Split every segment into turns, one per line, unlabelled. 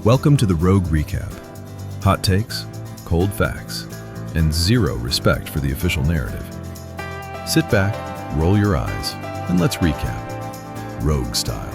Welcome to the Rogue Recap. Hot takes, cold facts, and zero respect for the official narrative. Sit back, roll your eyes, and let's recap. Rogue style.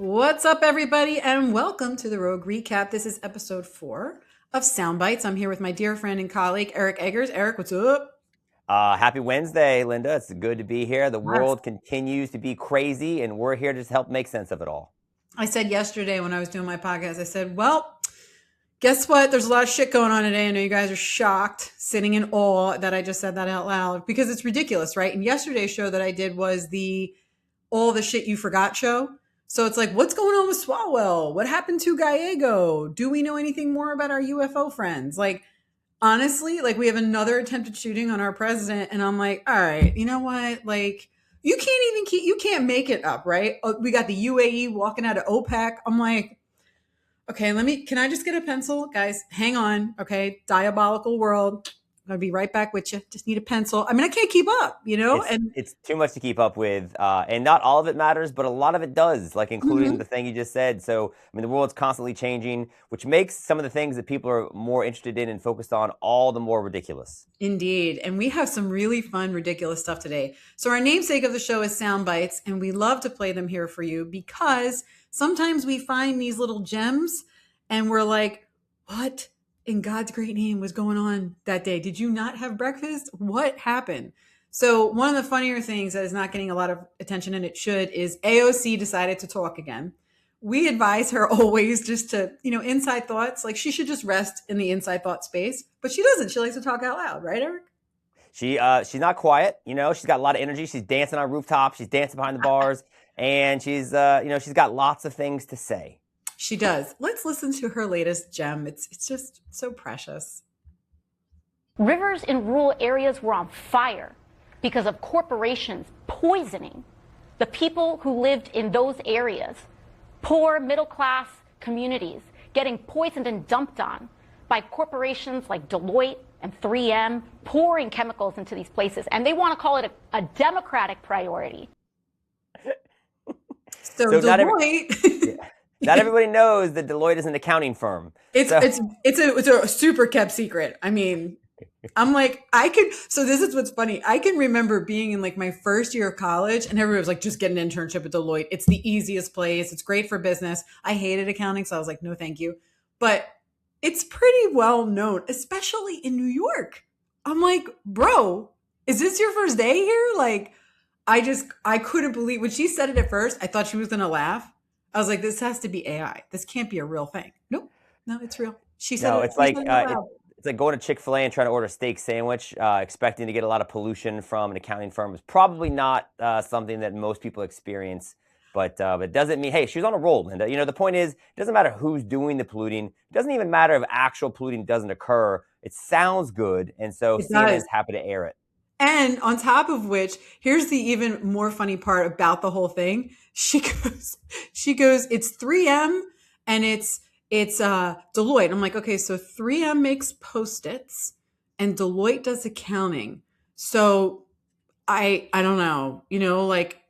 What's up, everybody, and welcome to the Rogue Recap. This is episode 4 of Soundbytes. I'm here with my dear friend and colleague, Eric Eggers. Eric, what's up?
Happy Wednesday, Linda. It's good to be here. The world continues to be crazy, and we're here to help make sense of it all.
I said yesterday when I was doing my podcast, I said, well, guess what? There's a lot of shit going on today. I know you guys are shocked, sitting in awe that I just said that out loud, because it's ridiculous, right? And yesterday's show that I did was the All the Shit You Forgot show. So it's like, what's going on with Swalwell? What happened to Gallego? Do we know anything more about our UFO friends? Like, honestly, like we have another attempted shooting on our president. And I'm like, all right, you know what? Like, you can't make it up, right? We got the UAE walking out of OPEC. I'm like, okay, can I just get a pencil? Guys, hang on. Okay. Diabolical world. I'm going to be right back with you. Just need a pencil. I mean, I can't keep up, you know?
It's too much to keep up with. And not all of it matters, but a lot of it does, like including the thing you just said. So, I mean, the world's constantly changing, which makes some of the things that people are more interested in and focused on all the more ridiculous.
Indeed. And we have some really fun, ridiculous stuff today. So our namesake of the show is Soundbytes, and we love to play them here for you because sometimes we find these little gems and we're like, what in God's great name was going on that day? Did you not have breakfast? What happened? So one of the funnier things that is not getting a lot of attention, and it should, is AOC decided to talk again. We advise her always just to, inside thoughts, like she should just rest in the inside thought space, but she doesn't. She likes to talk out loud, right, Eric?
She's not quiet. She's got a lot of energy. She's dancing on rooftops. She's dancing behind the bars, and she's got lots of things to say.
She does. Let's listen to her latest gem. It's just so precious.
Rivers in rural areas were on fire because of corporations poisoning the people who lived in those areas. Poor middle-class communities getting poisoned and dumped on by corporations like Deloitte and 3M, pouring chemicals into these places. And they want to call it a democratic priority.
So Deloitte...
Not everybody knows that Deloitte is an accounting firm.
It's a super kept secret. I mean, I'm like, so this is what's funny. I can remember being in like my first year of college and everybody was like, just get an internship at Deloitte. It's the easiest place. It's great for business. I hated accounting. So I was like, no, thank you. But it's pretty well known, especially in New York. I'm like, bro, is this your first day here? Like, I couldn't believe when she said it at first. I thought she was going to laugh. I was like, this has to be AI. This can't be a real thing. Nope. No, it's real. She said
it's like going to Chick-fil-A and trying to order a steak sandwich, expecting to get a lot of pollution from an accounting firm is probably not something that most people experience. But it doesn't mean, hey, she's on a roll, Linda. The point is, it doesn't matter who's doing the polluting. It doesn't even matter if actual polluting doesn't occur. It sounds good. And so CNN is happy to air it.
And on top of which, here's the even more funny part about the whole thing. She goes, it's 3M and it's Deloitte. I'm like, okay, so 3M makes Post-its and Deloitte does accounting. So I don't know, like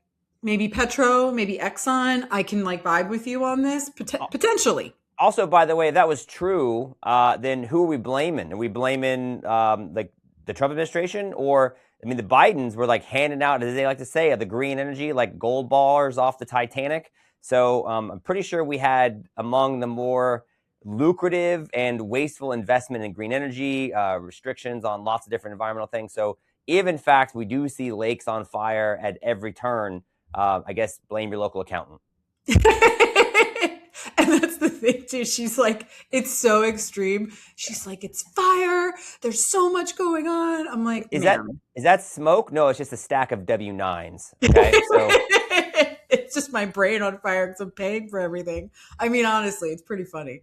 maybe Petro, maybe Exxon. I can like vibe with you on this potentially.
Also, by the way, if that was true, then who are we blaming? Are we blaming like the Trump administration? Or, I mean, the Bidens were like handing out, as they like to say, the green energy, like gold bars off the Titanic. So I'm pretty sure we had among the more lucrative and wasteful investment in green energy, restrictions on lots of different environmental things. So if in fact we do see lakes on fire at every turn, I guess blame your local accountant.
And that's the thing too. She's like, it's so extreme. She's like, it's fire. There's so much going on. I'm like,
is that smoke? No, it's just a stack of W9s. Okay, so
it's just my brain on fire because I'm paying for everything. I mean, honestly, it's pretty funny.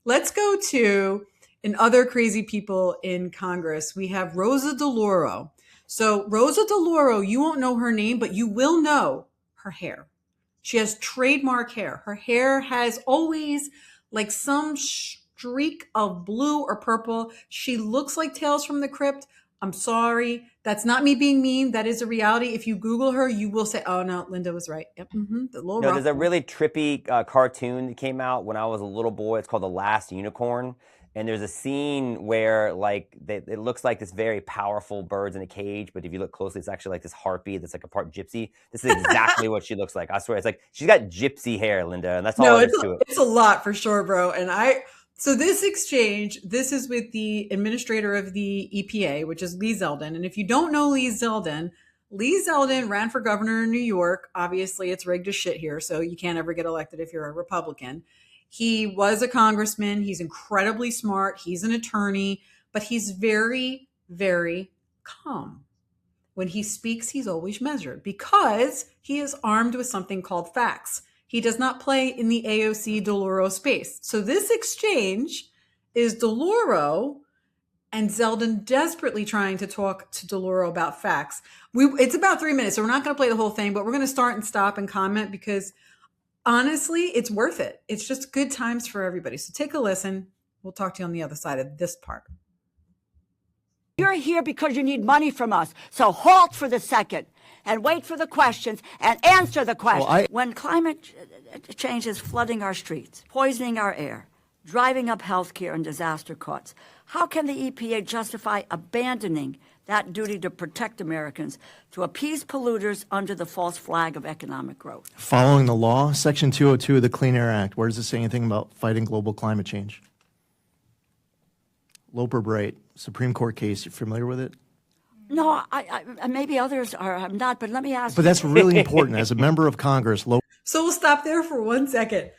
Let's go to other crazy people in Congress. We have Rosa DeLauro. So Rosa DeLauro, you won't know her name, but you will know her hair. She has trademark hair. Her hair has always like some streak of blue or purple. She looks like Tales from the Crypt. I'm sorry. That's not me being mean. That is a reality. If you Google her, you will say, oh, no, Linda was right. Yep. The little
No,
rock
there's a
one.
really trippy cartoon that came out when I was a little boy. It's called The Last Unicorn. And there's a scene where like it looks like this very powerful bird's in a cage, but if you look closely, it's actually like this harpy that's like a part gypsy. This is exactly what she looks like. I swear. It's like she's got gypsy hair, Linda, and that's all
No,
there is to it.
it's a lot for sure, bro. So this exchange, this is with the administrator of the EPA, which is Lee Zeldin. And if you don't know Lee Zeldin ran for governor in New York. Obviously, it's rigged as shit here, so you can't ever get elected if you're a Republican. He was a congressman. He's incredibly smart. He's an attorney, but he's very, very calm. When he speaks, he's always measured because he is armed with something called facts. He does not play in the AOC DeLauro space. So this exchange is DeLauro and Zeldin desperately trying to talk to DeLauro about facts. It's about 3 minutes, so we're not going to play the whole thing, but we're going to start and stop and comment because honestly, it's worth it. It's just good times for everybody. So take a listen. We'll talk to you on the other side of this part.
You're here because you need money from us. So halt for the second and wait for the questions and answer the questions. When climate change is flooding our streets, poisoning our air, driving up healthcare and disaster costs, how can the EPA justify abandoning that duty to protect Americans to appease polluters under the false flag of economic growth?
Following the law, Section 202 of the Clean Air Act, where does it say anything about fighting global climate change? Loper Bright, Supreme Court case, you familiar with it?
No, I maybe others are. I'm not, but let me ask.
But that's really important. As a member of Congress,
So we'll stop there for 1 second.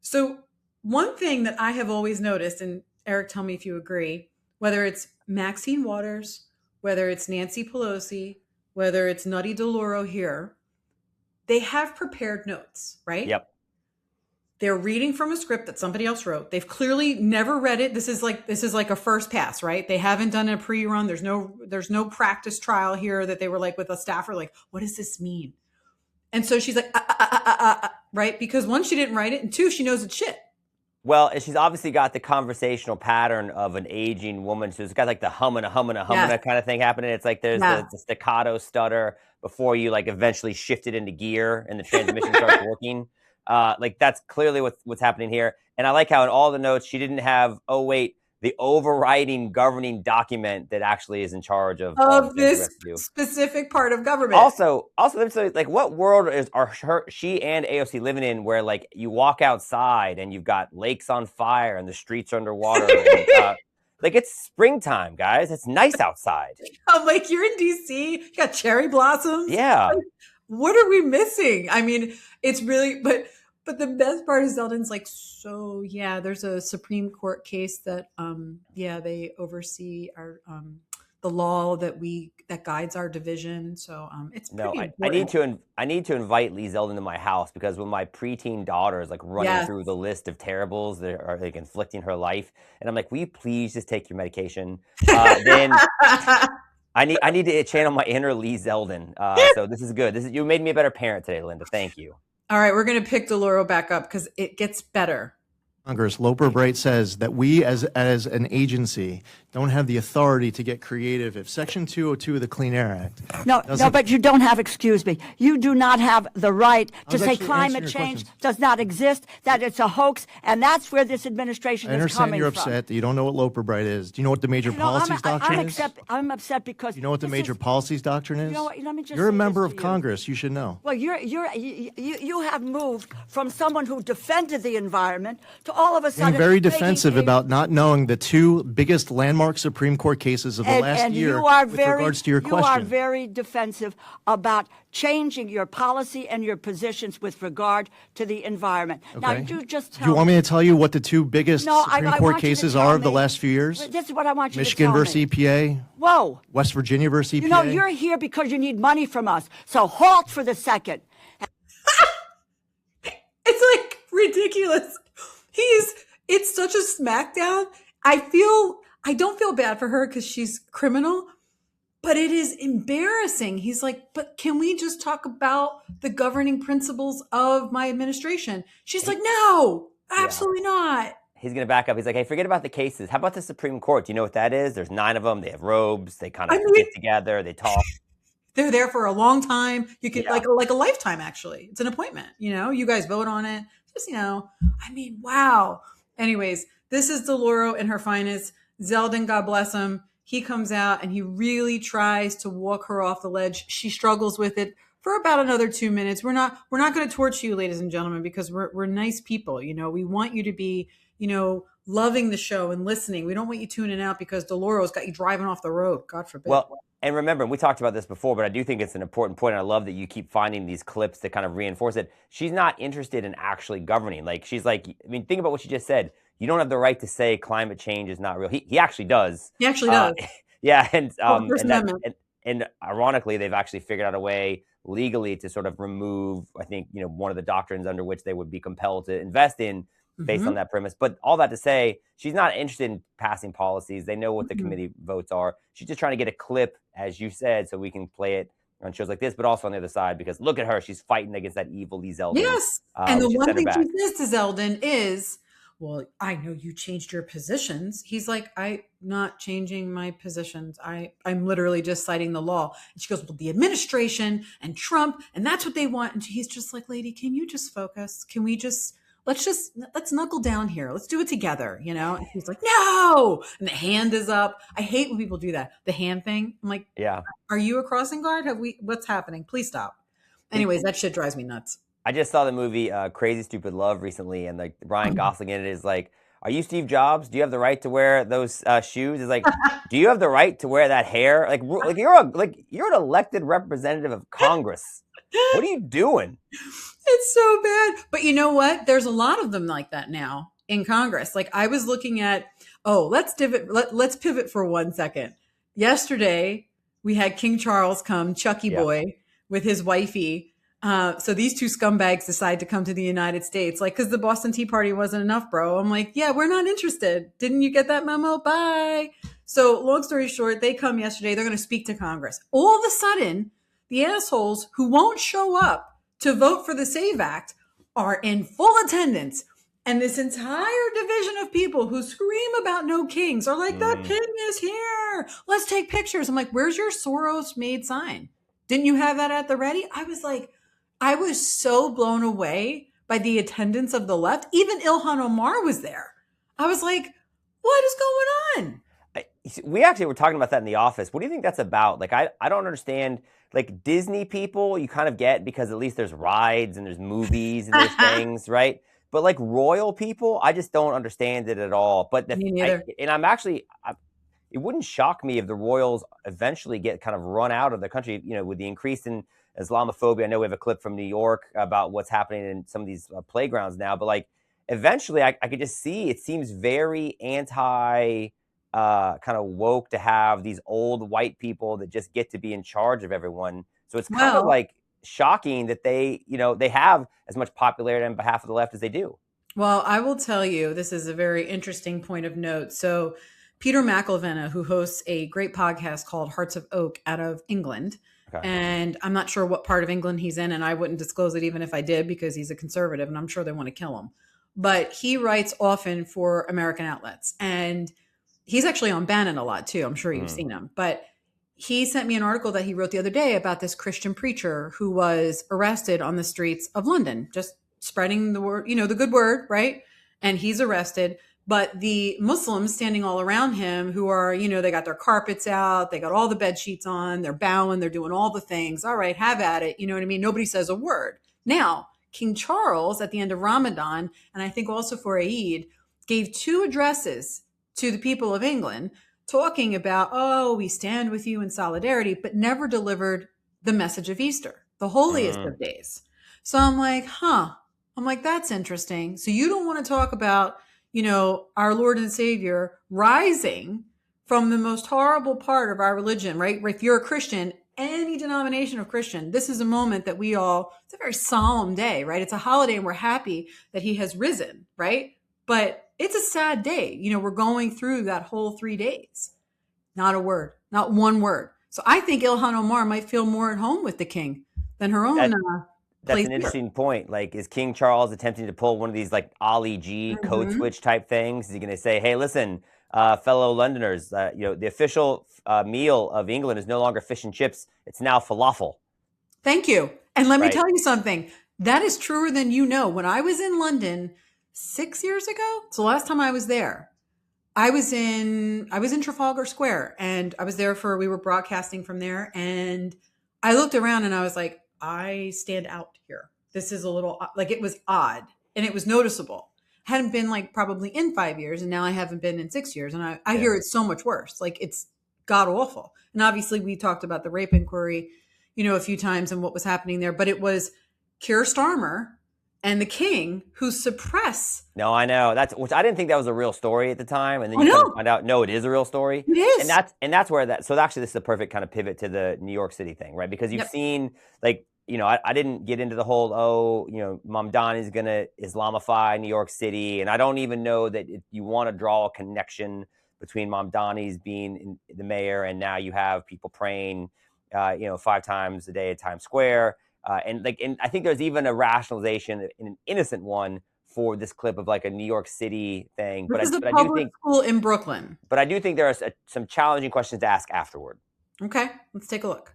So one thing that I have always noticed, and Eric, tell me if you agree, whether it's Maxine Waters, whether it's Nancy Pelosi, whether it's Nutty DeLauro here, they have prepared notes, right?
Yep.
They're reading from a script that somebody else wrote. They've clearly never read it. This is like a first pass, right? They haven't done a pre-run. There's no practice trial here that they were like with a staffer, like, what does this mean? And so she's like, right? Because one, she didn't write it, and two, she knows it's shit.
Well, she's obviously got the conversational pattern of an aging woman. So it's got like the humming kind of thing happening. It's like there's the staccato stutter before you like eventually shift it into gear and the transmission starts working. Like that's clearly what's happening here. And I like how in all the notes, she didn't have, the overriding governing document that actually is in charge of
this specific part of government.
Also, let me tell you, like, what world are she and AOC living in where, like, you walk outside and you've got lakes on fire and the streets are underwater? And, like, it's springtime, guys. It's nice outside.
I'm like, you're in DC. You got cherry blossoms.
Yeah.
Like, what are we missing? I mean, it's really, but the best part is Zeldin's like, so yeah, there's a Supreme Court case that, they oversee our, the law that guides our division. So it's pretty important.
I need to invite Lee Zeldin to my house because when my preteen daughter is like running through the list of terribles that are like inflicting her life, and I'm like, will you please just take your medication? Then I need to channel my inner Lee Zeldin. So this is good. You made me a better parent today, Linda. Thank you.
All right, we're going to pick DeLauro back up because it gets better.
Congress, Loper Bright says that we as an agency don't have the authority to get creative if Section 202 of the Clean Air Act.
No, but you don't have, excuse me, you do not have the right to say climate change does not exist, that it's a hoax, and that's where this administration is coming from.
I understand you're upset that you don't know what Loper Bright is. Do you know what the major policies doctrine is?
I'm upset because
you know what the major policies doctrine is?
You know what, let me just
you're a member of Congress. You should know.
Well, you have moved from someone who defended the environment to all of a sudden
being very defensive about not knowing the two biggest landmark Supreme Court cases of the last year with regards to your question.
You are very defensive about changing your policy and your positions with regard to the environment.
Okay.
Now, you just tell
Do you want me to tell you what the two biggest Supreme Court cases are of the last few years?
This is what I want you
Michigan
to tell
versus
me.
EPA.
Whoa.
West Virginia versus EPA.
You know, you're here because you need money from us. So halt for the second.
It's like ridiculous. It's such a smackdown. I don't feel bad for her because she's criminal, but it is embarrassing. He's like, but can we just talk about the governing principles of my administration? She's like, no, absolutely not.
He's going to back up. He's like, hey, forget about the cases. How about the Supreme Court? Do you know what that is? There's 9 of them. They have robes. They kind of get together. They talk.
They're there for a long time. You could like a lifetime, actually. It's an appointment. You guys vote on it. Just, wow. Anyways, this is DeLauro in her finest. Zeldin, God bless him. He comes out and he really tries to walk her off the ledge. She struggles with it for about another 2 minutes. We're not going to torture you, ladies and gentlemen, because we're nice people. We want you to be, loving the show and listening. We don't want you tuning out because DeLauro's got you driving off the road. God forbid.
Well, and remember, we talked about this before, but I do think it's an important point. And I love that you keep finding these clips that kind of reinforce it. She's not interested in actually governing. Like, she's like, think about what she just said. You don't have the right to say climate change is not real. He actually does.
He actually does.
Yeah. And ironically, they've actually figured out a way legally to sort of remove, I think, one of the doctrines under which they would be compelled to invest in based on that premise. But all that to say, she's not interested in passing policies. They know what the committee votes are. She's just trying to get a clip, as you said, so we can play it on shows like this, but also on the other side, because look at her. She's fighting against that evil Lee Zeldin.
Yes. And the one thing she says to Zeldin is, well, I know you changed your positions. He's like, I'm not changing my positions. I'm literally just citing the law. And she goes, well, the administration and Trump, and that's what they want. And he's just like, lady, can you just focus? Can we let's knuckle down here. Let's do it together, And he's like, no. And the hand is up. I hate when people do that. The hand thing. I'm like, yeah. Are you a crossing guard? What's happening? Please stop. Anyways, that shit drives me nuts.
I just saw the movie Crazy Stupid Love recently, and like Ryan Gosling in it is like, are you Steve Jobs? Do you have the right to wear those shoes? It's like, do you have the right to wear that hair? Like you're an elected representative of Congress. What are you doing?
It's so bad. But you know what? There's a lot of them like that now in Congress. Like I was looking at, let's pivot for 1 second. Yesterday, we had King Charles come, Chucky boy, with his wifey. So these two scumbags decide to come to the United States, like, because the Boston Tea Party wasn't enough, bro. I'm like, yeah, we're not interested. Didn't you get that memo? Bye. So long story short, they come yesterday. They're going to speak to Congress. All of a sudden, the assholes who won't show up to vote for the SAVE Act are in full attendance. And this entire division of people who scream about no kings are like, the king is here. Let's take pictures. I'm like, where's your Soros made sign? Didn't you have that at the ready? I was so blown away by the attendance of the left. Even Ilhan Omar was there. I was like, what is going on?
We actually were talking about that in the office. What do you think that's about? Like, I don't understand. Like, Disney people, you kind of get because at least there's rides and there's movies and there's things, right? But like royal people, I just don't understand it at all. But
Me neither.
It wouldn't shock me if the royals eventually get kind of run out of the country, with the increase in Islamophobia. I know we have a clip from New York about what's happening in some of these playgrounds now, but like eventually I could just see it seems very anti kind of woke to have these old white people that just get to be in charge of everyone. So it's kind of like shocking that they have as much popularity on behalf of the left as they do.
Well, I will tell you, this is a very interesting point of note. So Peter McElvenna, who hosts a great podcast called Hearts of Oak out of England, and I'm not sure what part of England he's in, and I wouldn't disclose it even if I did because he's a conservative and I'm sure they want to kill him. But he writes often for American outlets, and he's actually on Bannon a lot too. I'm sure you've seen him. But he sent me an article that he wrote the other day about this Christian preacher who was arrested on the streets of London, just spreading the word, the good word, right? And he's arrested. But the Muslims standing all around him who are, they got their carpets out, they got all the bed sheets on, they're bowing, they're doing all the things. All right, have at it. You know what I mean? Nobody says a word. Now, King Charles at the end of Ramadan, and I think also for Eid, gave 2 addresses to the people of England talking about, we stand with you in solidarity, but never delivered the message of Easter, the holiest of days. So I'm like, that's interesting. So you don't want to talk about, our Lord and Savior rising from the most horrible part of our religion, right? If you're a Christian, any denomination of Christian, this is a moment that it's a very solemn day, right? It's a holiday and we're happy that he has risen, right? But it's a sad day. We're going through that whole 3 days. Not a word, not one word. So I think Ilhan Omar might feel more at home with the king than her own.
That's an interesting point. Like, is King Charles attempting to pull one of these like Ali G code switch type things? Is he going to say, "Hey, listen, fellow Londoners, the official meal of England is no longer fish and chips; it's now falafel."
Thank you. And let me tell you something. That is truer than you know. When I was in London 6 years ago, it's the last time I was there. I was in Trafalgar Square, and I was there we were broadcasting from there, and I looked around and I was like, I stand out here. This is a little, like, it was odd and it was noticeable. Hadn't been like probably in 5 years, and now I haven't been in 6 years, and I hear it's so much worse. Like, it's god awful. And obviously we talked about the rape inquiry, a few times and what was happening there, but it was Keir Starmer and the king who suppress.
No, I know. Which I didn't think that was a real story at the time, and then you kind of find out, no, it is a real story.
It is,
and that's where that. So actually, this is a perfect kind of pivot to the New York City thing, right? Because you've seen, like, I didn't get into the whole, Mamdani's gonna Islamify New York City, and I don't even know that you want to draw a connection between Mamdani's being the mayor, and now you have people praying, 5 times a day at Times Square. And I think there's even a rationalization, an innocent one, for this clip of like a New York City thing.
This is a public school in Brooklyn.
But I do think there are some challenging questions to ask afterward.
Okay, let's take a look.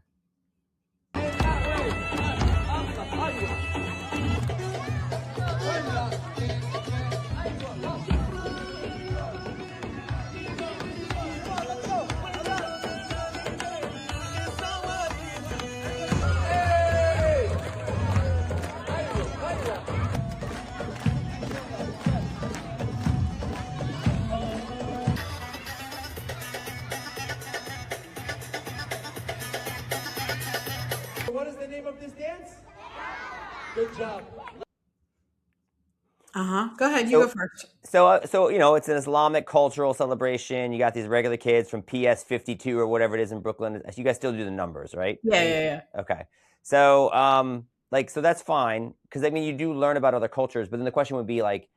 What is the name of this dance? Good job.
Go ahead. You go first.
So it's an Islamic cultural celebration. You got these regular kids from PS 52 or whatever it is in Brooklyn. You guys still do the numbers, right?
Yeah.
Okay. So, so that's fine, because you do learn about other cultures. But then the question would be, like,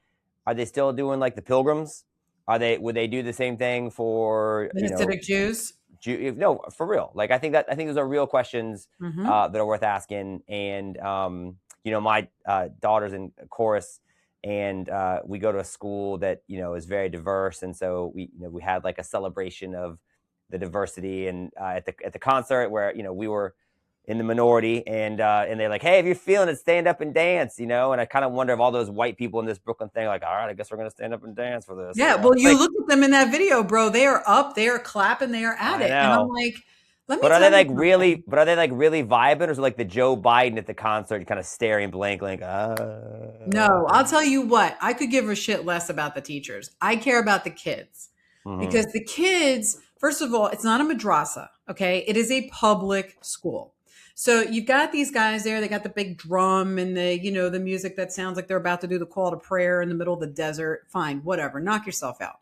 are they still doing like the pilgrims? Would they do the same thing for
Hasidic Jews?
No, for real. Like, I think those are real questions that are worth asking. And my daughter's in chorus, and we go to a school that is very diverse, and so we had like a celebration of the diversity, and at the concert where we were in the minority, and they're like, hey, if you're feeling it, stand up and dance, and I kind of wonder if all those white people in this Brooklyn thing are like, all right, I guess we're gonna stand up and dance for this.
Yeah, well, you look at them in that video, bro. They are up, they are clapping, they are at it, and I'm like,
but are they like really vibing, or is it like the Joe Biden at the concert, kind of staring blank, like,
No, I'll tell you what, I could give a shit less about the teachers. I care about the kids, because the kids, first of all, it's not a madrasa, okay? It is a public school. So you've got these guys there, they got the big drum and the music that sounds like they're about to do the call to prayer in the middle of the desert. Fine, whatever, knock yourself out.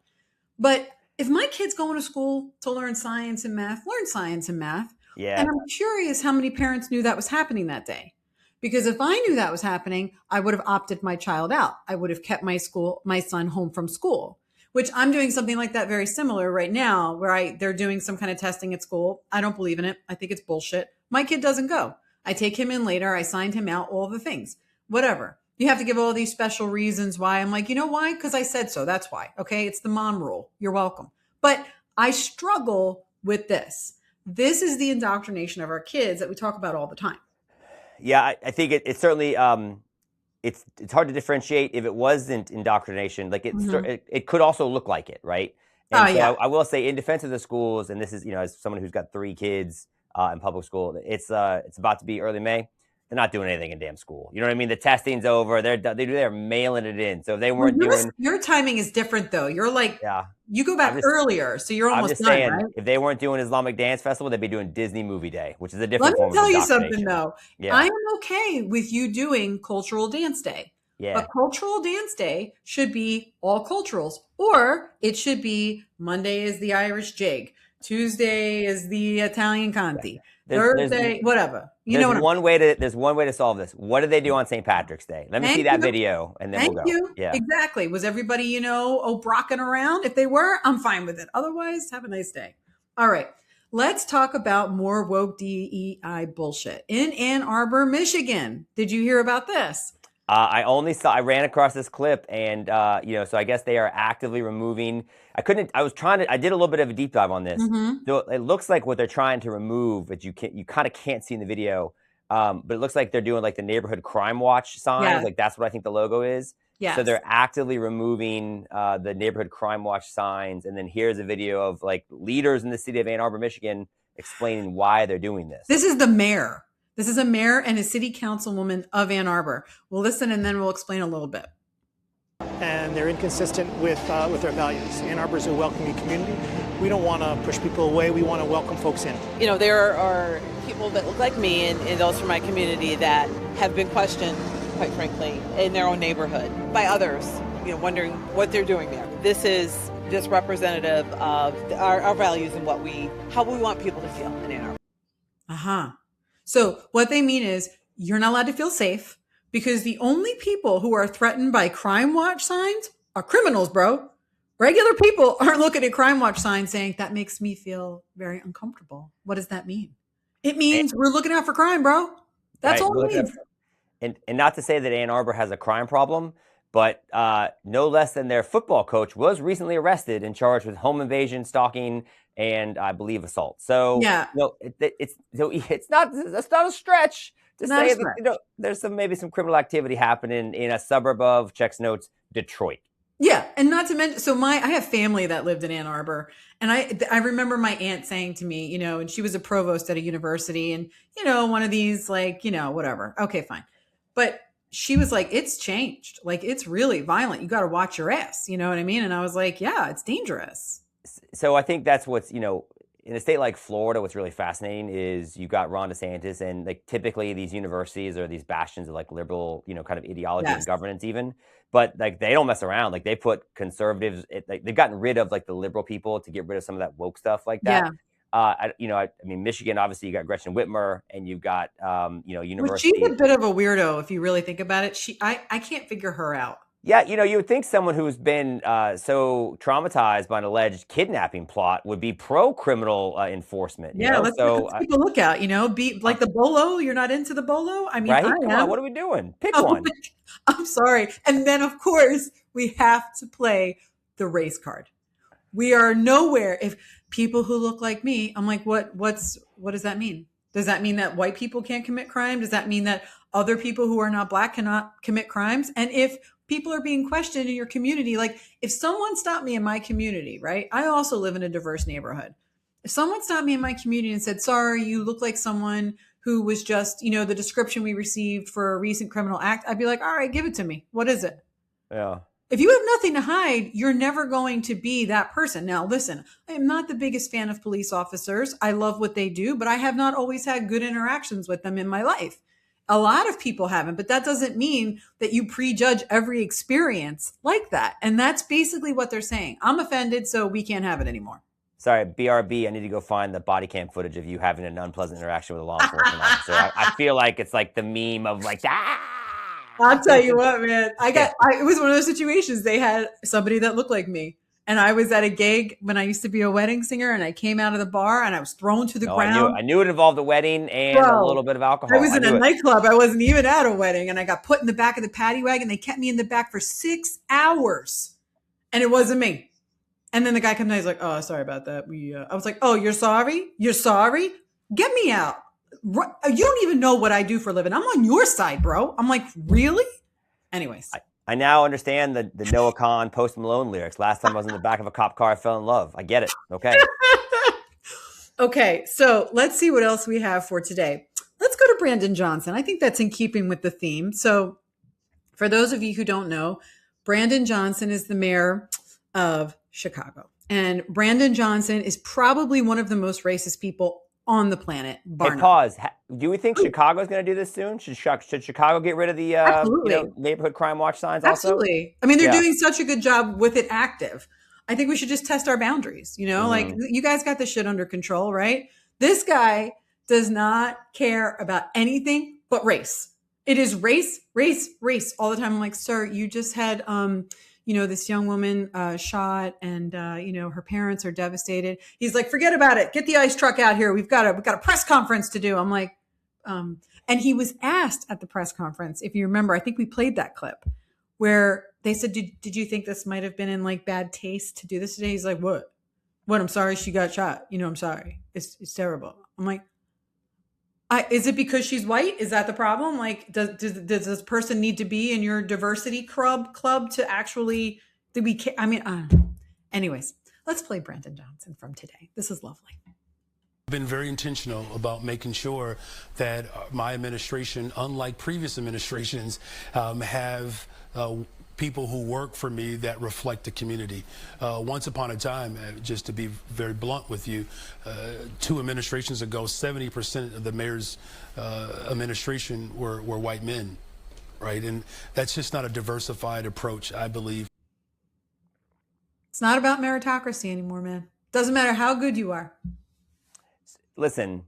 But if my kid's going to school to learn science and math, learn science and math.
Yeah.
And I'm curious how many parents knew that was happening that day. Because if I knew that was happening, I would have opted my child out. I would have kept my son home from school, which I'm doing something like that very similar right now, where they're doing some kind of testing at school. I don't believe in it. I think it's bullshit. My kid doesn't go. I take him in later. I signed him out, all the things, whatever. You have to give all these special reasons why. I'm like, you know why? Because I said so. That's why. Okay. It's the mom rule. You're welcome. But I struggle with this. This is the indoctrination of our kids that we talk about all the time.
Yeah, I think it's certainly, it's hard to differentiate if it wasn't indoctrination. Like it could also look like it, right? And I will say, in defense of the schools, and this is, as someone who's got 3 kids in public school, it's about to be early May. They're not doing anything in damn school. You know what I mean? The testing's over. They're mailing it in. So if they weren't doing,
your timing is different though. You're like, you go back earlier, so you're almost done,
saying,
right?
If they weren't doing Islamic Dance Festival, they'd be doing Disney Movie Day, which is a different form of
indoctrination. Let me tell you something though.
Yeah.
I'm okay with you doing Cultural Dance Day.
Yeah.
But Cultural Dance Day should be all culturals, or it should be Monday is the Irish jig, Tuesday is the Italian Conti, Thursday, whatever.
There's one way to solve this. What did they do on St. Patrick's Day? Let me see that video, and then we'll go. Yeah,
exactly. Was everybody, brocking around? If they were, I'm fine with it. Otherwise, have a nice day. All right. let's talk about more woke DEI bullshit in Ann Arbor, Michigan. Did you hear about this?
I ran across this clip and, so I guess they are actively removing, I did a little bit of a deep dive on this. So it looks like what they're trying to remove, but you kind of can't see in the video. But it looks like they're doing like the neighborhood crime watch signs.
Yeah.
Like that's what I think the logo is.
Yes.
So they're actively removing the neighborhood crime watch signs. And then here's a video of like leaders in the city of Ann Arbor, Michigan, explaining why they're doing this.
This is the mayor. This is a mayor and a city councilwoman of Ann Arbor. We'll listen and then we'll explain a little bit.
And they're inconsistent with their values. Ann Arbor is a welcoming community. We don't want to push people away. We want to welcome folks in.
You know, there are people that look like me and those from my community that have been questioned, quite frankly, in their own neighborhood by others, wondering what they're doing there. This is just representative of our values and how we want people to feel in Ann Arbor.
Uh-huh. So what they mean is you're not allowed to feel safe because the only people who are threatened by crime watch signs are criminals, bro. Regular people aren't looking at crime watch signs saying that makes me feel very uncomfortable. What does that mean? It means we're looking out for crime, bro. That's all it means.
And not to say that Ann Arbor has a crime problem, but no less than their football coach was recently arrested and charged with home invasion, stalking, and I believe assault. So
yeah,
it's not a stretch to say that there's maybe some criminal activity happening in a suburb of, checks notes, Detroit.
Yeah, and not to mention, so I have family that lived in Ann Arbor, and I remember my aunt saying to me, and she was a provost at a university, and one of these whatever, okay, fine, but she was like, it's changed, like it's really violent. You got to watch your ass, you know what I mean? And I was like, yeah, it's dangerous.
So I think that's what's, in a state like Florida, what's really fascinating is you've got Ron DeSantis and like typically these universities are these bastions of like liberal, kind of ideology and governance even, but like they don't mess around. Like they put conservatives, they've gotten rid of like the liberal people to get rid of some of that woke stuff like that. I mean, Michigan, obviously you got Gretchen Whitmer and you've got, university.
Well, she's a bit of a weirdo if you really think about it. I can't figure her out.
Yeah, you would think someone who's been so traumatized by an alleged kidnapping plot would be pro-criminal enforcement.
Yeah, let's take a look out, be like the bolo. You're not into the bolo? I mean,
right? Come on, what are we doing? Pick one.
I'm sorry. And then, of course, we have to play the race card. We are nowhere. If people who look like me, I'm like, what does that mean? Does that mean that white people can't commit crime? Does that mean that other people who are not black cannot commit crimes? And if people are being questioned in your community, like if someone stopped me in my community, right? I also live in a diverse neighborhood. If someone stopped me in my community and said, sorry, you look like someone who was just, the description we received for a recent criminal act, I'd be like, all right, give it to me. What is it?
Yeah.
If you have nothing to hide, you're never going to be that person. Now, listen, I am not the biggest fan of police officers. I love what they do, but I have not always had good interactions with them in my life. A lot of people haven't, but that doesn't mean that you prejudge every experience like that. And that's basically what they're saying. I'm offended, so we can't have it anymore.
Sorry, BRB, I need to go find the body cam footage of you having an unpleasant interaction with a law enforcement officer. I feel like it's like the meme of like,
I'll tell you what, man. It was one of those situations. They had somebody that looked like me. And I was at a gig when I used to be a wedding singer, and I came out of the bar and I was thrown to the ground.
I knew it involved a wedding and a little bit of alcohol.
I was in a nightclub. I wasn't even at a wedding, and I got put in the back of the paddy wagon. They kept me in the back for 6 hours, and it wasn't me. And then the guy comes in, he's like, "Oh, sorry about that." I was like, "Oh, you're sorry? You're sorry? Get me out! You don't even know what I do for a living. I'm on your side, bro." I'm like, "Really?" Anyways.
I now understand the Noah Kahn, Post Malone lyrics. Last time I was in the back of a cop car, I fell in love. I get it. Okay.
Okay, so let's see what else we have for today. Let's go to Brandon Johnson. I think that's in keeping with the theme. So for those of you who don't know, Brandon Johnson is the mayor of Chicago. And Brandon Johnson is probably one of the most racist people on the planet.
Hey, pause. Do we think Chicago's going to do this soon? Should Chicago get rid of the neighborhood crime watch signs also?
Absolutely. I mean, they're doing such a good job with it active. I think we should just test our boundaries. Like you guys got this shit under control, right? This guy does not care about anything but race. It is race, race, race all the time. I'm like, sir, you just had this young woman shot, and her parents are devastated. He's like, forget about it. Get the ice truck out here. We've got a press conference to do. I'm like, and he was asked at the press conference, if you remember, I think we played that clip where they said, did you think this might have been in like bad taste to do this today? He's like, what? I'm sorry she got shot. I'm sorry. It's terrible. I'm like, is it because she's white? Is that the problem? Like, does this person need to be in your diversity club to actually, anyways, let's play Brandon Johnson from today. This is lovely.
Been very intentional about making sure that my administration, unlike previous administrations, have people who work for me that reflect the community. Once upon a time, just to be very blunt with you, 2 administrations ago, 70% of the mayor's administration were white men, right? And that's just not a diversified approach, I believe.
It's not about meritocracy anymore, man. Doesn't matter how good you are.
Listen,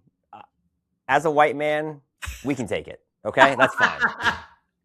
as a white man, we can take it. Okay, that's fine.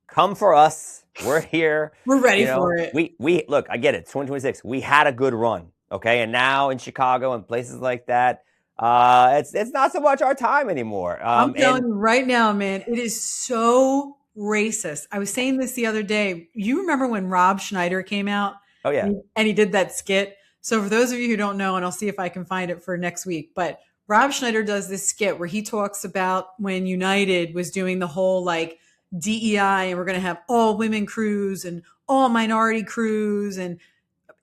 Come for us. We're here.
We're ready for it.
We look. I get it. 2026. We had a good run. Okay, and now in Chicago and places like that, it's not so much our time anymore.
I'm telling you right now, man, it is so racist. I was saying this the other day. You remember when Rob Schneider came out?
Oh yeah,
and he did that skit. So for those of you who don't know, and I'll see if I can find it for next week, but Rob Schneider does this skit where he talks about when United was doing the whole like DEI and we're going to have all women crews and all minority crews. And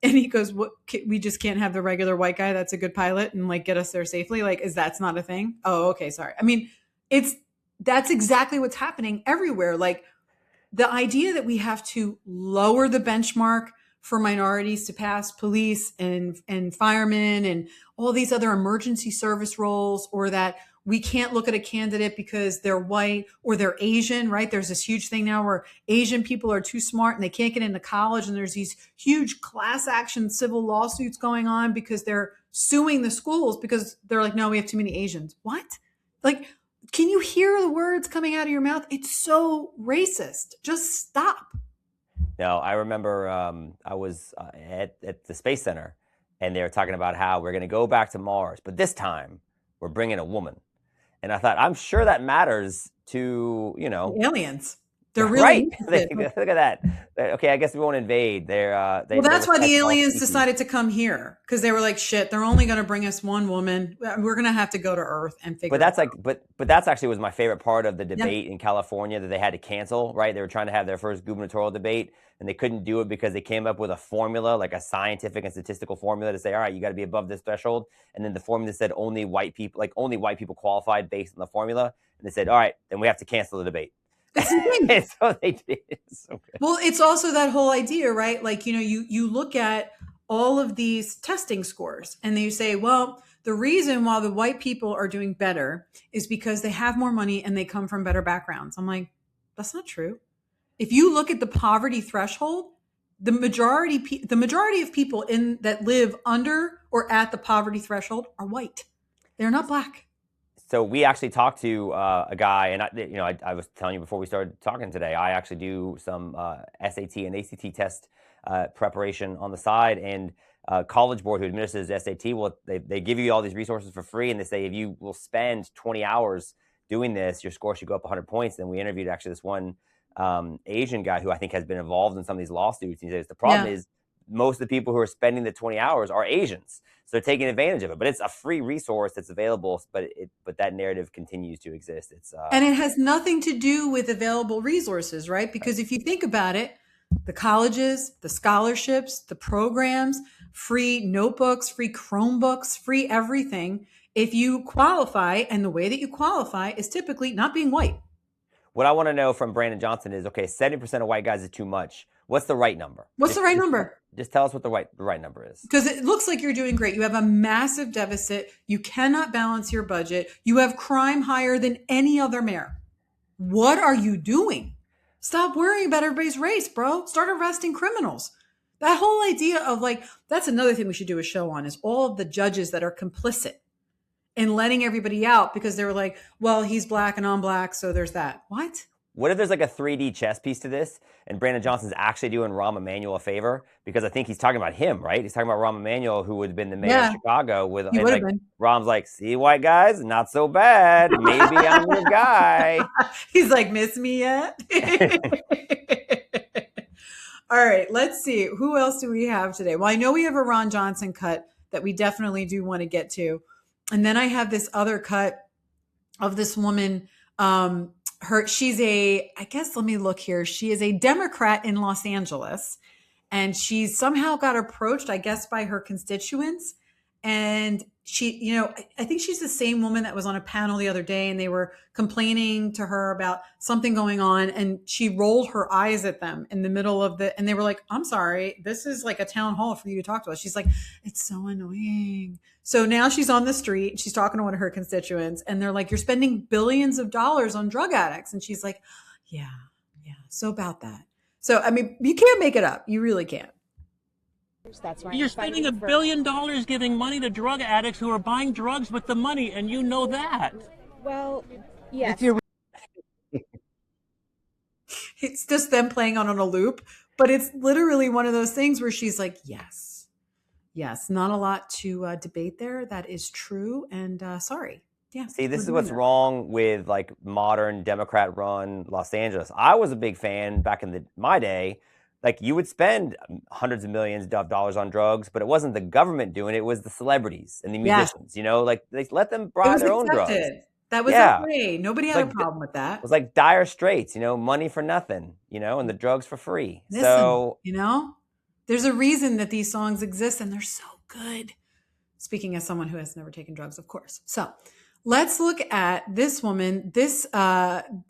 he goes, what, we just can't have the regular white guy that's a good pilot and like get us there safely. Like, that's not a thing? Oh, okay. Sorry. I mean, that's exactly what's happening everywhere. Like the idea that we have to lower the benchmark for minorities to pass police and firemen and all these other emergency service roles, or that we can't look at a candidate because they're white or they're Asian, right? There's this huge thing now where Asian people are too smart and they can't get into college. And there's these huge class action civil lawsuits going on because they're suing the schools because they're like, no, we have too many Asians. What? Like, can you hear the words coming out of your mouth? It's so racist. Just stop.
No, I remember I was at the Space Center, and they were talking about how we're going to go back to Mars, but this time we're bringing a woman. And I thought, I'm sure that matters to,
aliens. They're really
right. Look at that. Okay, I guess we won't invade.
Well, that's why the aliens decided to come here, because they were like, shit, they're only going to bring us one woman. We're going to have to go to Earth and figure.
But that's but that's actually was my favorite part of the debate in California that they had to cancel. Right, they were trying to have their first gubernatorial debate, and they couldn't do it because they came up with a formula, like a scientific and statistical formula to say, all right, you got to be above this threshold, and then the formula said only white people qualified based on the formula, and they said, all right, then we have to cancel the debate.
That's the thing.
So they did. So
well, it's also that whole idea, right? Like, you look at all of these testing scores and you say, well, the reason why the white people are doing better is because they have more money and they come from better backgrounds. I'm like, that's not true. If you look at the poverty threshold, the majority of people that live under or at the poverty threshold are white. They're not black.
So we actually talked to a guy, and I was telling you before we started talking today, I actually do some SAT and ACT test preparation on the side, and College Board, who administers SAT, they give you all these resources for free, and they say if you will spend 20 hours doing this, your score should go up 100 points. Then we interviewed actually this one Asian guy who I think has been involved in some of these lawsuits. He says the problem is most of the people who are spending the 20 hours are Asians. So they're taking advantage of it, but it's a free resource that's available. But that narrative continues to exist.
And it has nothing to do with available resources, right? Because if you think about it, the colleges, the scholarships, the programs, free notebooks, free Chromebooks, free everything. If you qualify, and the way that you qualify is typically not being white.
What I want to know from Brandon Johnson is, okay, 70% of white guys is too much. What's the right number?
What's the right number?
Just tell us what the right number is.
Because it looks like you're doing great. You have a massive deficit. You cannot balance your budget. You have crime higher than any other mayor. What are you doing? Stop worrying about everybody's race, bro. Start arresting criminals. That whole idea of that's another thing we should do a show on, is all of the judges that are complicit in letting everybody out because they were like, well, he's black and I'm black, so there's that. What?
What if there's like a 3D chess piece to this, and Brandon Johnson's actually doing Rahm Emanuel a favor? Because I think he's talking about him, right? He's talking about Rahm Emanuel, who would have been the mayor of Chicago. And like Rahm's like, see, white guys, not so bad. Maybe I'm your guy.
He's like, miss me yet? All right, let's see. Who else do we have today? Well, I know we have a Ron Johnson cut that we definitely do want to get to. And then I have this other cut of this woman. She's I guess, let me look here. She is a Democrat in Los Angeles, and she's somehow got approached, I guess, by her constituents. And she, I think she's the same woman that was on a panel the other day, and they were complaining to her about something going on. And she rolled her eyes at them in the middle of and they were like, I'm sorry, this is like a town hall for you to talk to us. She's like, it's so annoying. So now she's on the street, she's talking to one of her constituents, and they're like, you're spending billions of dollars on drug addicts. And she's like, yeah. So about that. So, I mean, you can't make it up. You really can't.
That's right. You're spending $1 billion giving money to drug addicts who are buying drugs with the money, and you know that.
Well, yes.
It's just them playing on a loop, but it's literally one of those things where she's like, yes, not a lot to debate there. That is true. And sorry. Yeah.
See, this is what's wrong with like modern Democrat run Los Angeles. I was a big fan back in my day. Like, you would spend hundreds of millions of dollars on drugs, but it wasn't the government doing it. It was the celebrities and the musicians, like they let them buy their own drugs.
That was okay. Nobody had a problem with that.
It was like Dire Straits, money for nothing, and the drugs for free.
Listen,
so,
there's a reason that these songs exist, and they're so good. Speaking as someone who has never taken drugs, of course. So let's look at this woman, this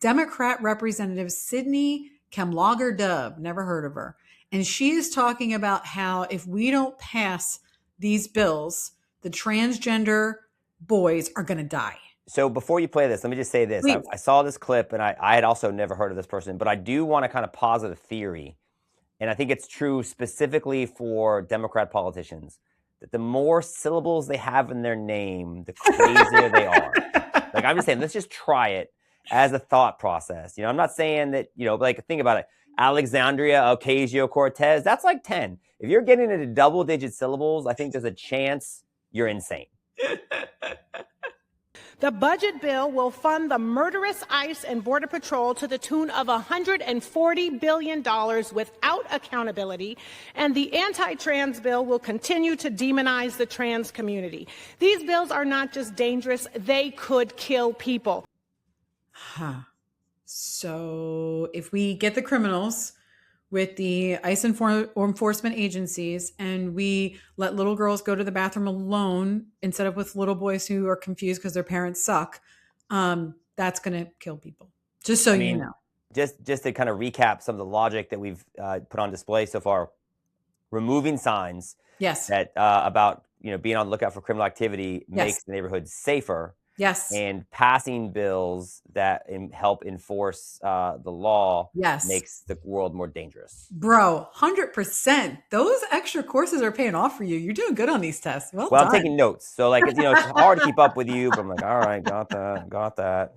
Democrat representative, Sydney Kamlager Dub, never heard of her. And she is talking about how if we don't pass these bills, the transgender boys are going to die.
So before you play this, let me just say this. I saw this clip, and I had also never heard of this person, but I do want to kind of posit a theory. And I think it's true specifically for Democrat politicians, that the more syllables they have in their name, the crazier they are. Like, I'm just saying, let's just try it as a thought process. I'm not saying that, like, think about it. Alexandria Ocasio-Cortez, that's like 10. If you're getting into double-digit syllables, I think there's a chance you're insane.
The budget bill will fund the murderous ICE and Border Patrol to the tune of $140 billion without accountability, and the anti-trans bill will continue to demonize the trans community. These bills are not just dangerous, they could kill people.
So if we get the criminals with the ICE enforcement agencies, and we let little girls go to the bathroom alone instead of with little boys who are confused because their parents suck, that's going to kill people. Just so you know.
Just to kind of recap some of the logic that we've put on display so far, removing signs that about being on the lookout for criminal activity makes the neighborhood safer.
Yes.
And passing bills that help enforce the law makes the world more dangerous.
Bro, 100%. Those extra courses are paying off for you. You're doing good on these tests. Well done.
I'm taking notes. So like, it's hard to keep up with you, but I'm like, all right, got that.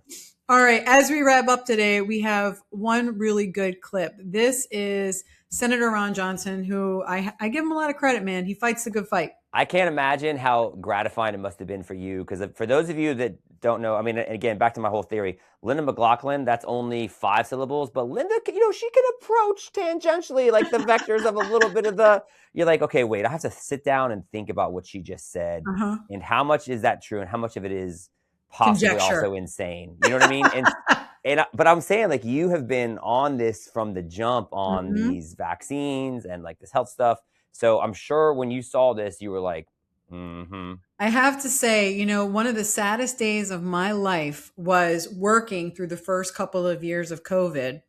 All right. As we wrap up today, we have one really good clip. This is Senator Ron Johnson, who I give him a lot of credit, man. He fights the good fight.
I can't imagine how gratifying it must have been for you, because for those of you that don't know, again, back to my whole theory, Linda McLaughlin, that's only 5 syllables, but Linda, she can approach tangentially like the vectors of a little bit of you're like, okay, wait, I have to sit down and think about what she just said, and how much is that true, and how much of it is possibly also insane. You know what I mean? But I'm saying, like, you have been on this from the jump on these vaccines and like this health stuff. So I'm sure when you saw this, you were like,
I have to say, one of the saddest days of my life was working through the first couple of years of COVID.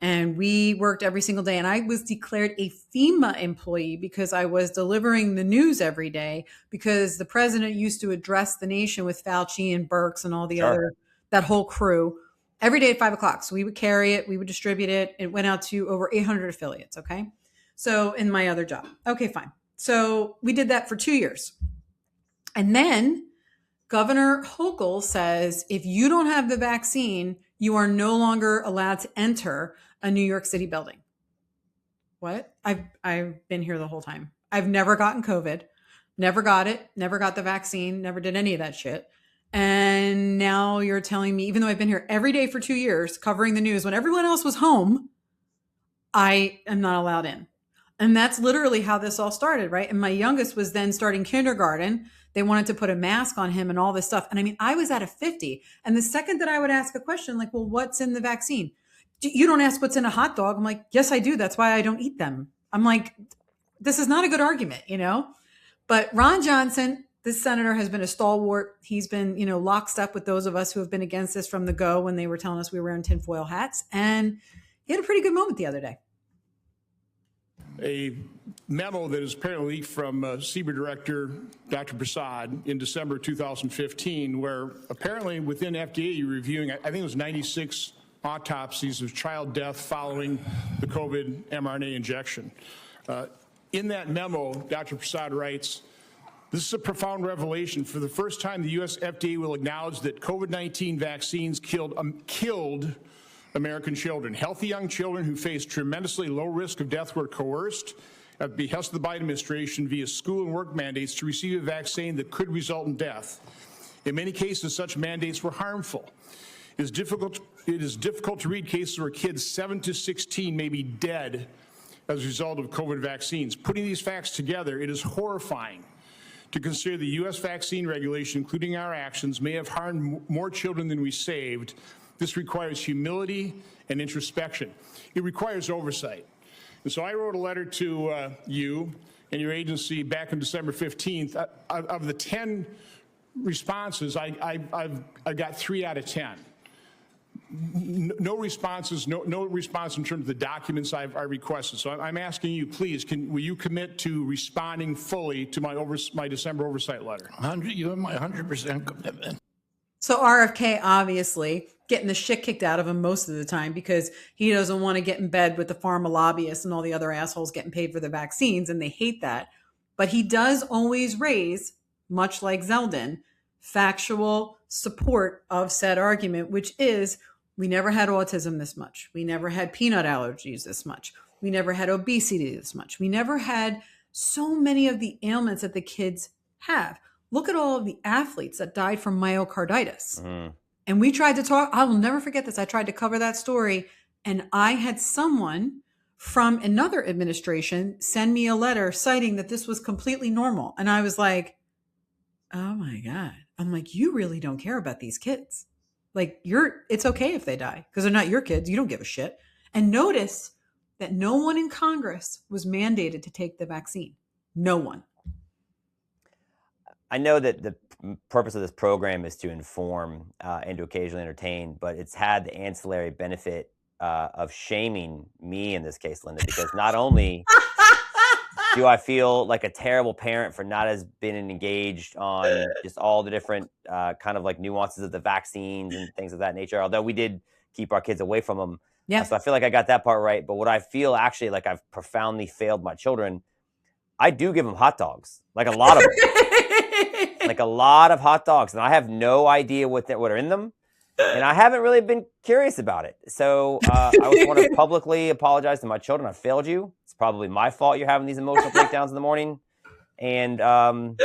And we worked every single day. And I was declared a FEMA employee because I was delivering the news every day, because the president used to address the nation with Fauci and Birx and all the that whole crew every day at 5:00. So we would carry it. We would distribute it. It went out to over 800 affiliates. Okay. So in my other job. Okay, fine. So we did that for 2 years. And then Governor Hochul says, if you don't have the vaccine, you are no longer allowed to enter a New York City building. What? I've been here the whole time. I've never gotten COVID, never got it, never got the vaccine, never did any of that shit. And now you're telling me, even though I've been here every day for 2 years covering the news when everyone else was home, I am not allowed in. And that's literally how this all started, right? And my youngest was then starting kindergarten. They wanted to put a mask on him and all this stuff. And I mean, I was at a 50. And the second that I would ask a question like, well, what's in the vaccine? You don't ask what's in a hot dog. I'm like, yes, I do. That's why I don't eat them. I'm like, this is not a good argument, you know? But Ron Johnson, this senator, has been a stalwart. He's been, you know, locked up with those of us who have been against this from the go when they were telling us we were wearing tinfoil hats. And he had a pretty good moment the other day.
A memo that is apparently leaked from CBER Director Dr. Prasad in December 2015, where apparently within FDA you're reviewing, I think it was 96 autopsies of child death following the COVID mRNA injection. In that memo, Dr. Prasad writes, "This is a profound revelation. For the first time, the U.S. FDA will acknowledge that COVID-19 vaccines killed American children. Healthy young children who faced tremendously low risk of death were coerced at the behest of the Biden administration via school and work mandates to receive a vaccine that could result in death. In many cases, such mandates were harmful. It is difficult to read cases where kids 7 to 16 may be dead as a result of COVID vaccines. Putting these facts together, it is horrifying to consider the U.S. vaccine regulation, including our actions, may have harmed more children than we saved. This requires humility and introspection. It requires oversight." And so I wrote a letter to you and your agency back on December 15th. Of the 10 responses, I got 3 out of 10. No responses, no response in terms of the documents I requested. So I'm asking you, please, will you commit to responding fully to my December oversight letter?
You have my 100% commitment.
So RFK obviously getting the shit kicked out of him most of the time because he doesn't want to get in bed with the pharma lobbyists and all the other assholes getting paid for the vaccines, and they hate that. But he does always raise, much like Zeldin, factual support of said argument, which is we never had autism this much. We never had peanut allergies this much. We never had obesity this much. We never had so many of the ailments that the kids have. Look at all of the athletes that died from myocarditis. And we tried to talk, I will never forget this. I tried to cover that story, and I had someone from another administration send me a letter citing that this was completely normal. And I was like, oh my God. I'm like, you really don't care about these kids. Like it's okay if they die because they're not your kids. You don't give a shit. And notice that no one in Congress was mandated to take the vaccine. No one.
I know that the purpose of this program is to inform and to occasionally entertain, but it's had the ancillary benefit of shaming me in this case, Linda, because not only do I feel like a terrible parent for not as being engaged on just all the different kind of like nuances of the vaccines and things of that nature, although we did keep our kids away from them. Yeah. So I feel like I got that part right. But what I feel actually like I've profoundly failed my children, I do give them hot dogs, like a lot of them. Like a lot of hot dogs, and I have no idea what are in them, and I haven't really been curious about it. So I just want to publicly apologize to my children. I failed you. It's probably my fault you're having these emotional breakdowns in the morning, and I'm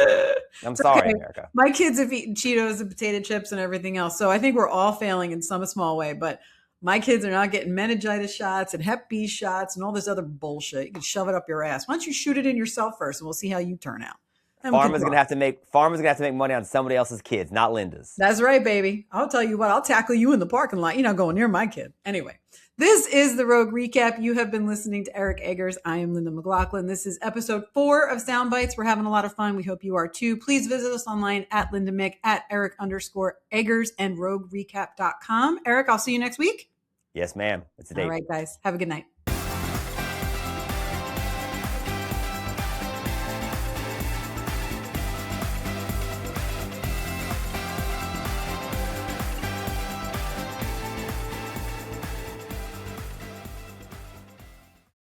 sorry, okay. America.
My kids have eaten Cheetos and potato chips and everything else, so I think we're all failing in some small way. But my kids are not getting meningitis shots and Hep B shots and all this other bullshit. You can shove it up your ass. Why don't you shoot it in yourself first, and we'll see how you turn out. Farmers gonna have to make money on somebody else's kids, not Linda's. That's right, baby. I'll tell you what, I'll tackle you in the parking lot. You're not going near my kid. Anyway, this is the Rogue Recap. You have been listening to Eric Eggers. I am Linda McLaughlin. This is episode 4 of Soundbytes. We're having a lot of fun. We hope you are too. Please visit us online at Linda Mick, at Eric_Eggers, and roguerecap.com. Eric, I'll see you next week.
Yes, ma'am. It's a date.
All right, guys. Have a good night.